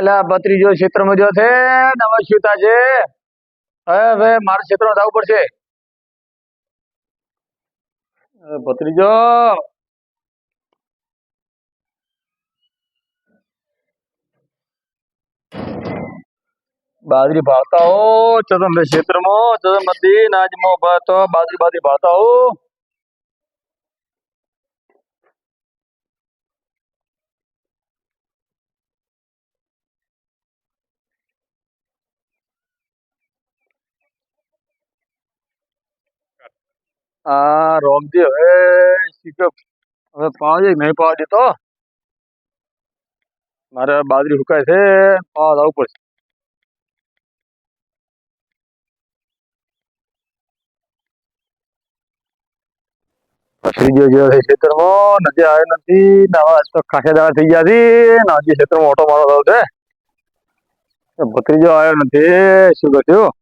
અલ્યા ભત્રીજો ક્ષેત્રમાં જો છે નવશ્યુતા છે. હવે મારા ક્ષેત્રમાં જવું પડશે. ભત્રીજો બાજરી ભાવતા હો ચદમ ક્ષેત્રમાં ચદમતી નાજમો ભાતો બાજરી બાજરી ભાવતા હો. આ રોમજી હવે હવે પાવજે નહીં પાવા દેતો. મારે બાજરી સુકાય છે, પાવા લાવવું પડશે. ભત્રીજો જેવો છે ખેતરમાં નદી આવ્યો નથી ને હવે તો ખાસેદાર થઈ ગયા છે ને હજી ખેતરમાં ઓટો મારો થયો છે. ભત્રીજો આવ્યો નથી, શું કર્યું?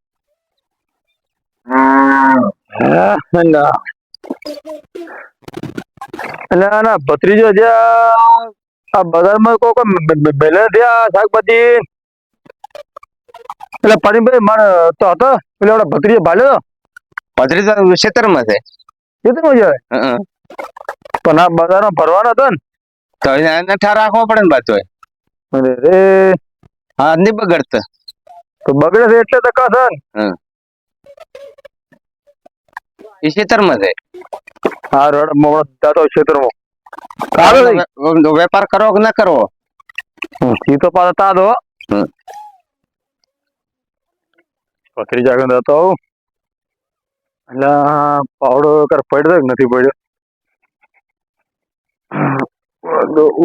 ના ભત્રીજો છે આ બજારમાં કોઈ મેલે થયા શાકભાજી એટલે પાણીભાઈ મારે તો હતો પેલો ભત્રીજો ભાલ્યો ભત્રીજો ક્ષેત્રમાં છે. ખેતરમાં જાય પણ આ બજારમાં ભરવાનો હતો ને તો એને ઠાર રાખવો પડે ને બાજુ. અરે રે હા નહીં બગડતો તો બગડે છે એટલે તો કાં છે ને એ ક્ષેત્રમાં છે. હા રડ મોડો દાતો ક્ષેત્રમાં વેપાર કરવો કે ના કરવો એ તો પાછા તાદો પકડી જાગે દાતો એટલે પાવડો કર પડ્યો કે નથી પડ્યો?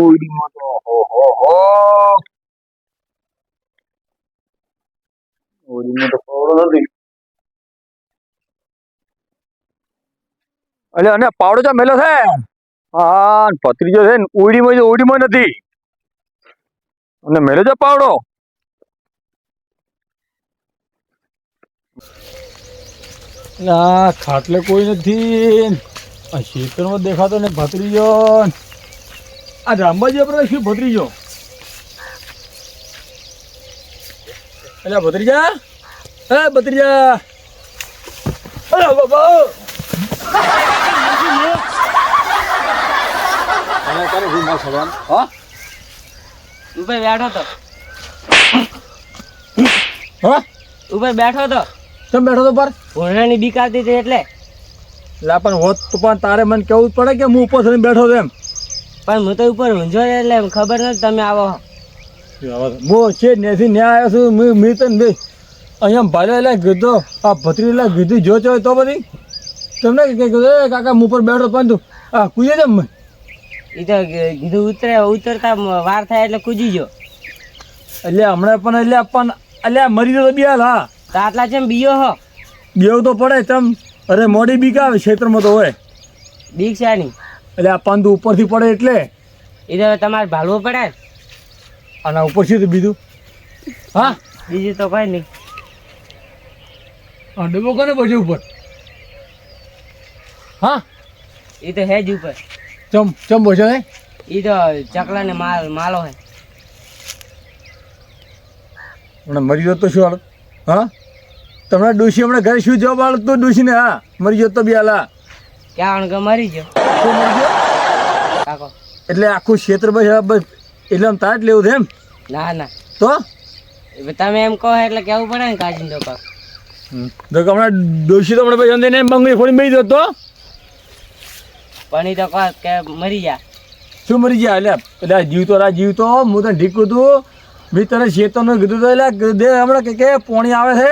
ઉડીમાં તો ઉડીમાં તો પાવડો નથી. એટલે અને પાવડો ચા મેલો છે? હા ભત્રીજો છે ને ઉડીમાં નથી અને મેલો છે પાવડો. ખાટલે કોઈ નથી, આ ખેતરમાં દેખાતો ને ભત્રીજો. આ રામબાજી આપણે શું ભત્રીજો? એટલે ભત્રીજા ભત્રીજા અરે બાબા ઉપર બેઠો તો હા ઉપર બેઠો તો તમે બેઠો તો પર ભોણાની બીક આવતી હતી એટલે. લા પણ હોત તો પણ તારે મને કેવું જ પડે કે હું ઉપર થઈને બેઠો છું એમ. પણ હું તો ઉપર ઊંઝો એટલે ખબર નથી તમે આવો. હું છે નેથી ન્યા આવ્યો છું. મેં તને અહીંયા ભાઈ એટલે કીધો આ ભત્રી એટલે કીધું જો હોય તો બધી તમને કીધું એ કાકા હું ઉપર બેઠો પણ તું આ કુજે જેમ એ તો કીધું ઉતરતા વાર થાય એટલે કૂદી ગયો. એટલે હમણાં પણ એટલે મરી ગયો તો બિયાલ. હા તો આટલા છે બીયો હો બેવ તો પડે તમ. અરે મોડી બીક આવે ક્ષેત્રમાં તો હોય બીક છે નહીં. એટલે આ પાંદુ ઉપરથી પડે એટલે એ તો તમારે ભાળવું પડે ને. આના ઉપર શું બીજું? હા બીજું તો કઈ નહીં. હા ડબ્બો કોને પછી ઉપર? હા એ તો હેજ ઉપર ચમ બોછો હે એ તો ચકલા ને માલો હે. હમણાં મરી ગયો તો શું હાલત? હા તમને ડોશી હમણાં ઘરે શું જવાબ હાલત તો ડોશીને? હા મરી ગયો તો બી હાલા ક્યાં કે મરી ગયો શું મરી ગયો કાકો? એટલે આખું ક્ષેત્ર બસ એટલે આમ તાર જ લેવું છે એમ? ના ના તો તમે એમ કહો એટલે કેવું પડે ને કાચીને તો કાક. તો હમણાં ડોશી તો હમણાં પછી અંદર એમ બંગડી ફોડી બેસી જતો પણ એ તો કહો કે મરી જા. શું મરી ગયા? એટલે જીવતો હું તને ઢીકું તું મેં તને શેતોને કીધું તો એટલે દે હમણાં કે પોણી આવે છે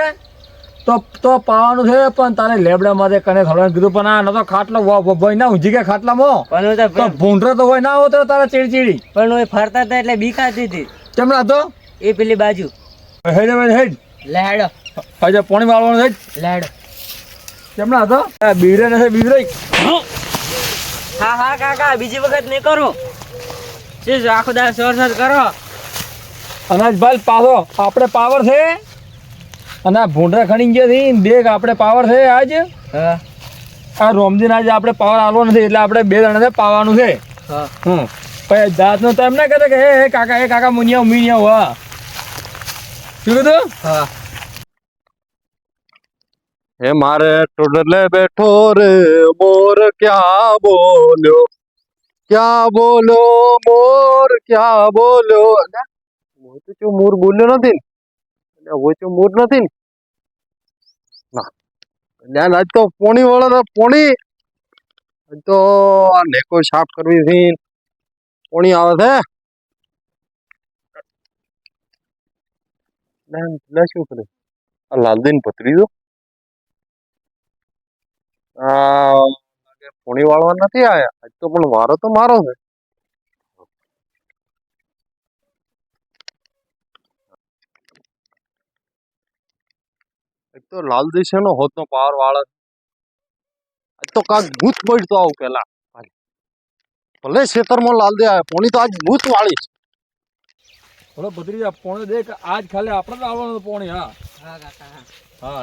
તો પાવાનું છે પણ તારે લેબડા માટે કને થવાનું કીધું પણ આ નતો ખાટલો ભાઈ ના ઊંઝી ગયા ખાટલામાં પણ હું તો ભૂંડરો તો હોય ના હોતો તારે ચીડી પણ હું ફરતા હતા એટલે બીક આવતી હતી. કેમ ના હતો? એ પેલી બાજુ હેડ લેડો હજે પોણી વાળવાનું છે લેડો કેમ ના હતો? બીવરે નથી બીવરે. હા હા કાકા બીજી વખત નહીં કરો. શું આખો દાડો સોર કરો અનાજ ભાઈ પાછો આપણે પાવર છે અને આ ભૂંડરા ખણી ગયા થી દેખ આપણે પાવર છે આજ. હા આ રોમજીન આજે આપણે પાવર આલવો નથી એટલે આપણે 2 જણા પાવાનું છે. હા પછી જાતનો તો એમ ના કરે કે હે કાકા મુનિયા મીનિયા હા શું કીધું? હા હે મારે ટોડલે બેઠો રે મોર ક્યાં બોલ્યો મોર ક્યાં બોલ્યો હું તો જો મોર બોલ્યો નથી ને હું તો મોર નથી ને ના લ્યા આજ તો પોણી વાળો ને પોણી આજ તો આ નેકો સાફ કરવી છે પોણી આવે છે લે શું કરે આ લાલદીન પતરી દો પોણી વાળવા નથી આયા આજ તો પણ વારો તો મારો છે એક તો લાલ દિશે નો હોત નો પાવર વાળા આજ તો કાક ભૂત પડતો આવું પેલા ભલે ખેતરમાં લાલ દે આયા પોણી તો આજ ભૂત વાળી છે બોલો ભત્રીજા પોણી દેખ આજ ખાલી આપણે જ આવવાનું પોણી. હા હા કાકા હા